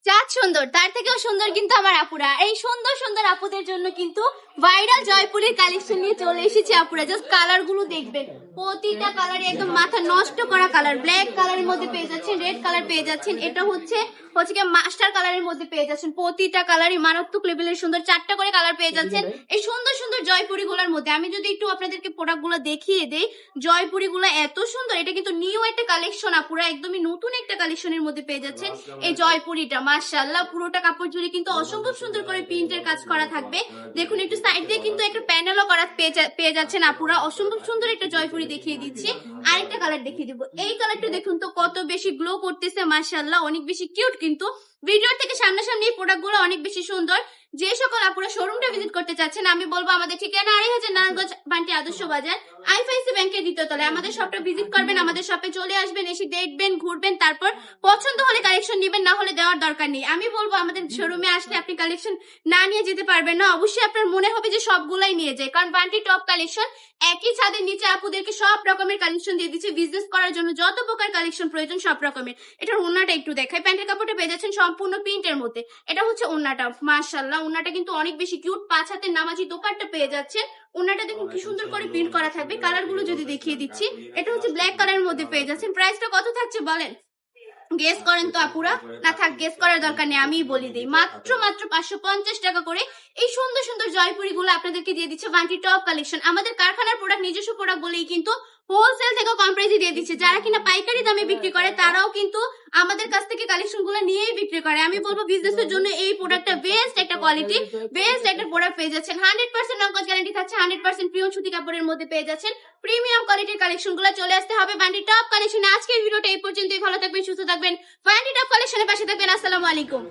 চাঁদ সুন্দর, তার থেকেও সুন্দর কিন্তু আমার আপুরা। এই সুন্দর সুন্দর আপুদের জন্য কিন্তু ভাইরাল জয়পুরের কালেকশন নিয়ে চলে এসেছি আপুরা। জাস্ট কালার গুলো দেখবেন, প্রতিটা কালারে একদম মাথা নষ্ট করা কালার। ব্ল্যাক কালারের মধ্যে পেয়ে যাচ্ছেন, রেড কালার পেয়ে যাচ্ছেন, এটা হচ্ছে কি মাস্টার কালারের মধ্যে পেয়ে যাচ্ছেন। প্রতিটা কালারই মারাত্মক লেভেলের সুন্দর, 4টা করে কালার পেয়ে যাচ্ছেন এই সুন্দর সুন্দর জয়পুরি গুলার মধ্যে। আমি যদি একটু আপনাদেরকে প্রোডাক্ট গুলো দেখিয়ে দেই, জয়পুরি গুলা এত সুন্দর। এটা কিন্তু নিউ একটা কালেকশন আপুরা, একদমই নতুন একটা কালেকশনের মধ্যে পেয়ে যাচ্ছেন এই জয়পুরিটা। মাশাআল্লাহ, পুরোটা কাপড় জুড়ে কিন্তু অসম্ভব সুন্দর করে প্রিন্টের কাজ করা থাকবে। দেখুন একটু সাইড দিয়ে কিন্তু একটা প্যানেলও করা পেয়ে যাচ্ছেন আপুরা। অসম্ভব সুন্দর একটা জয়পুরি দেখিয়ে দিচ্ছি। আরেকটা কালার দেখিয়ে দিব। এই কালারটা দেখুন তো কত বেশি গ্লো করতেছে, মাশাআল্লাহ অনেক বেশি কিউট। কিন্তু ভিডিও থেকে সামনাসামনি এই প্রোডাক্ট গুলো অনেক বেশি সুন্দর। যে সকল আপুরা শোরুমটা ভিজিট করতে চাচ্ছেন, আমি বলবো আমাদের ঠিকানা 2500 নারায়ণগঞ্জ বান্টি আদর্শ বাজার, আইএফআইসি ব্যাংকের দ্বিতীয় তলায়। আমাদের শপটা ভিজিট করবেন, আমাদের শপে চলে আসবেন, এসে দেখবেন, ঘুরবেন, তারপর পছন্দ হলে কালেকশন নেবেন, না হলে দেওয়ার দরকার নেই। আমি বলবো আমাদের শোরুমে আসলে আপনি কালেকশন না নিয়ে যেতে পারবেন না। অবশ্যই আপনার মনে হবে যে সবগুলাই নিয়ে যায়, কারণ বান্টি টপ কালেকশন একই ছাদের নিচে আপুদেরকে সব রকমের কালেকশন দিয়ে দিচ্ছে। বিজনেস করার জন্য যত প্রকার কালেকশন প্রয়োজন সব রকমের। এটার ওন্নাটা একটু দেখাই। প্যান্টের কাপড়টা পেয়ে যাচ্ছেন সম্পূর্ণ প্রিন্টের মধ্যে। এটা হচ্ছে ওন্নাটা, মাশাআল্লাহ ওন্নাটা কিন্তু অনেক বেশি কিউট। 5 হাতের নামাজি দোপাট্টা পেয়ে যাচ্ছে। ওন্নাটা দেখুন কি সুন্দর করে প্রিন্ট করা থাকবে। কালার গুলো যদি দেখিয়ে দিচ্ছি, এটা হচ্ছে ব্ল্যাক কালারের মধ্যে পেয়ে যাচ্ছেন। প্রাইসটা কত থাকছে বলেন? গেস করেন তো আপুরা। না থাক, গেস করার দরকার নেই, আমিই বলি দিই। মাত্র 550 টাকা করে এই সুন্দর সুন্দর জয়পুরি গুলো আপনাদেরকে দিয়ে দিচ্ছে বান্টি টপ কালেকশন। আমাদের কারখানার প্রোডাক্ট, নিজস্ব প্রোডাক্ট বলেই কিন্তু হোলসেল থেকে কম প্রাইসে দিয়ে দিচ্ছে। যারা কিনা পাইকারি দামে বিক্রি করে তারাও কিন্তু আমাদের কাছ থেকে কালেকশন গুলো নিয়েই বিক্রি করে। আমি বলবো বিজনেসের জন্য এই প্রোডাক্টটা বেস্ট একটা কোয়ালিটি, বেস্ট একটা প্রোডাক্ট পেয়ে যাচ্ছেন। 100% নকশ গ্যারান্টি থাকছে, 100% প্রিয় সুতি কাপড়ের মধ্যে পেয়ে যাচ্ছেন। প্রিমিয়াম কোয়ালিটির কালেকশন গুলো চলে আসতে হবে বান্টি টপ কালেকশনে। আজকের ভিডিওটা এই পর্যন্তই। ভালো থাকবেন, সুস্থ থাকবেন, বান্টি টপ কালেকশনের পাশে থাকবেন। আসসালামু আলাইকুম।